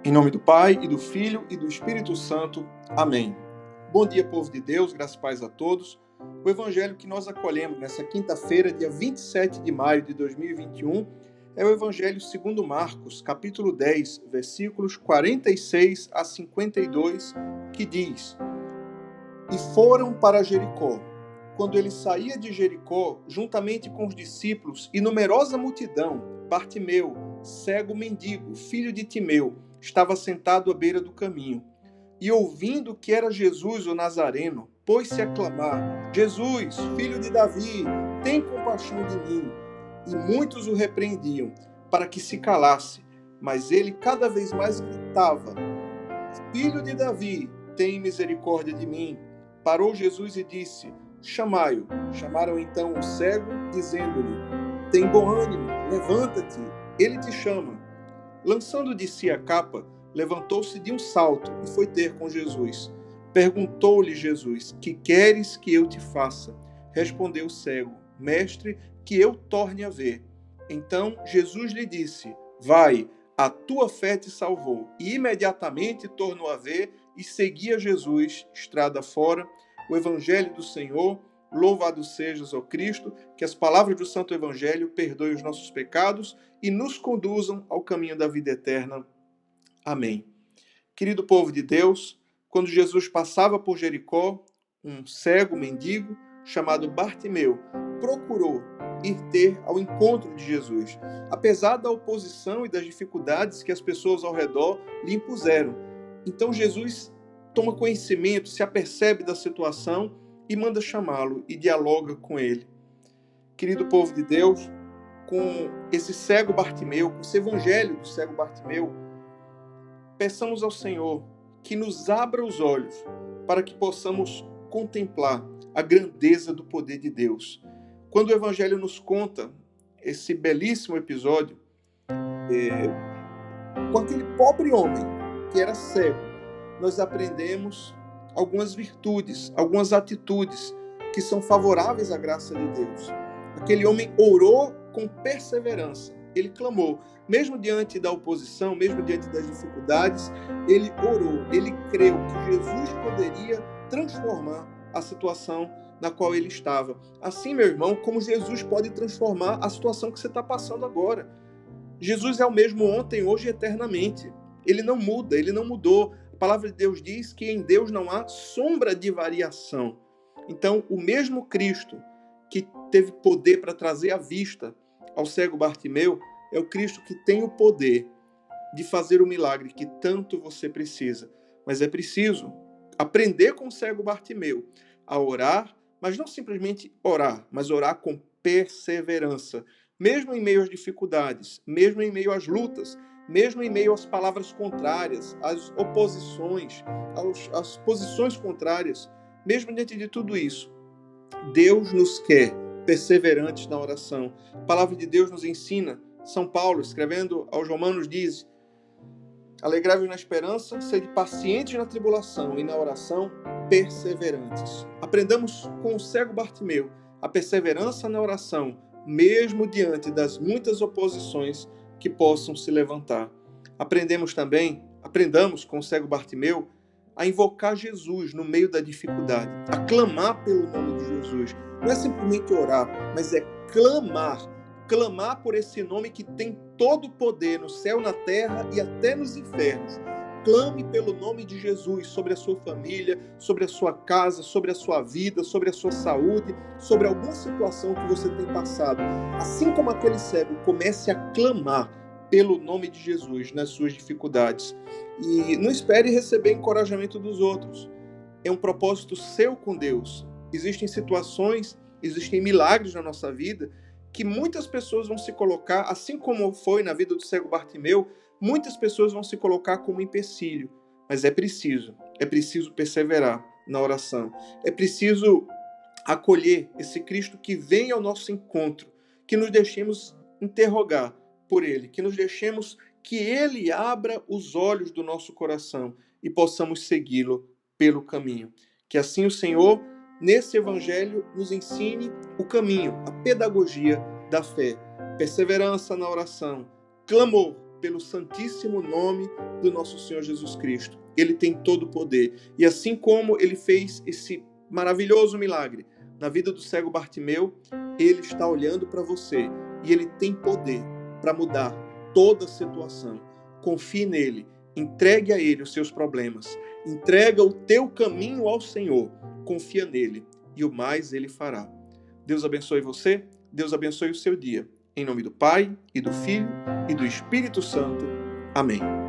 Em nome do Pai, e do Filho, e do Espírito Santo. Amém. Bom dia, povo de Deus, graças e paz a todos. O evangelho que nós acolhemos nessa quinta-feira, dia 27 de maio de 2021, é o evangelho segundo Marcos, capítulo 10, versículos 46 a 52, que diz: E foram para Jericó. Quando ele saía de Jericó, juntamente com os discípulos e numerosa multidão, Bartimeu, cego mendigo, filho de Timeu, estava sentado à beira do caminho. E ouvindo que era Jesus o Nazareno, pôs-se a clamar: Jesus, filho de Davi, tem compaixão de mim. E muitos o repreendiam, para que se calasse. Mas ele cada vez mais gritava: Filho de Davi, tem misericórdia de mim. Parou Jesus e disse: Chamai-o. Chamaram então o cego, dizendo-lhe: Tem bom ânimo, levanta-te, ele te chama. Lançando de si a capa, levantou-se de um salto e foi ter com Jesus. Perguntou-lhe Jesus: Que queres que eu te faça? Respondeu o cego: Mestre, que eu torne a ver. Então Jesus lhe disse: Vai, a tua fé te salvou. E imediatamente tornou a ver e seguia Jesus estrada fora. O Evangelho do Senhor. Louvado sejas, ó Cristo, que as palavras do Santo Evangelho perdoem os nossos pecados e nos conduzam ao caminho da vida eterna. Amém. Querido povo de Deus, quando Jesus passava por Jericó, um cego mendigo chamado Bartimeu procurou ir ter ao encontro de Jesus, apesar da oposição e das dificuldades que as pessoas ao redor lhe impuseram. Então Jesus toma conhecimento, se apercebe da situação e manda chamá-lo e dialoga com ele. Querido povo de Deus, com esse cego Bartimeu, com esse evangelho do cego Bartimeu, peçamos ao Senhor que nos abra os olhos para que possamos contemplar a grandeza do poder de Deus. Quando o evangelho nos conta esse belíssimo episódio, com aquele pobre homem que era cego, nós aprendemos algumas virtudes, algumas atitudes que são favoráveis à graça de Deus. Aquele homem orou com perseverança, ele clamou, mesmo diante da oposição, mesmo diante das dificuldades, ele orou, ele creu que Jesus poderia transformar a situação na qual ele estava. Assim, meu irmão, como Jesus pode transformar a situação que você está passando agora. Jesus é o mesmo ontem, hoje e eternamente. Ele não muda, ele não mudou. A palavra de Deus diz que em Deus não há sombra de variação. Então, o mesmo Cristo que teve poder para trazer a vista ao cego Bartimeu é o Cristo que tem o poder de fazer o milagre que tanto você precisa. Mas é preciso aprender com o cego Bartimeu a orar, mas não simplesmente orar, mas orar com perseverança. Mesmo em meio às dificuldades, mesmo em meio às lutas, mesmo em meio às palavras contrárias, às oposições, às posições contrárias, mesmo diante de tudo isso, Deus nos quer perseverantes na oração. A palavra de Deus nos ensina, São Paulo, escrevendo aos Romanos, diz: Alegrai-vos na esperança, sede pacientes na tribulação e na oração perseverantes. Aprendamos com o cego Bartimeu a perseverança na oração, mesmo diante das muitas oposições que possam se levantar. Aprendamos com o cego Bartimeu a invocar Jesus no meio da dificuldade, a clamar pelo nome de Jesus. Não é simplesmente orar, mas é clamar por esse nome que tem todo o poder no céu, na terra e até nos infernos. Clame pelo nome de Jesus sobre a sua família, sobre a sua casa, sobre a sua vida, sobre a sua saúde, sobre alguma situação que você tem passado. Assim como aquele cego, comece a clamar pelo nome de Jesus nas suas dificuldades. E não espere receber encorajamento dos outros. É um propósito seu com Deus. Existem situações, existem milagres na nossa vida que muitas pessoas vão se colocar, assim como foi na vida do cego Bartimeu, muitas pessoas vão se colocar como empecilho. Mas é preciso perseverar na oração. É preciso acolher esse Cristo que vem ao nosso encontro, que nos deixemos interrogar por Ele, que nos deixemos que Ele abra os olhos do nosso coração e possamos segui-lo pelo caminho. Que assim o Senhor, nesse Evangelho, nos ensine o caminho, a pedagogia da fé. Perseverança na oração, clamor pelo santíssimo nome do nosso Senhor Jesus Cristo. Ele tem todo o poder. E assim como ele fez esse maravilhoso milagre na vida do cego Bartimeu, ele está olhando para você e ele tem poder para mudar toda a situação. Confie nele, entregue a ele os seus problemas, entrega o teu caminho ao Senhor, confia nele e o mais ele fará. Deus abençoe você, Deus abençoe o seu dia. Em nome do Pai, e do Filho, e do Espírito Santo. Amém.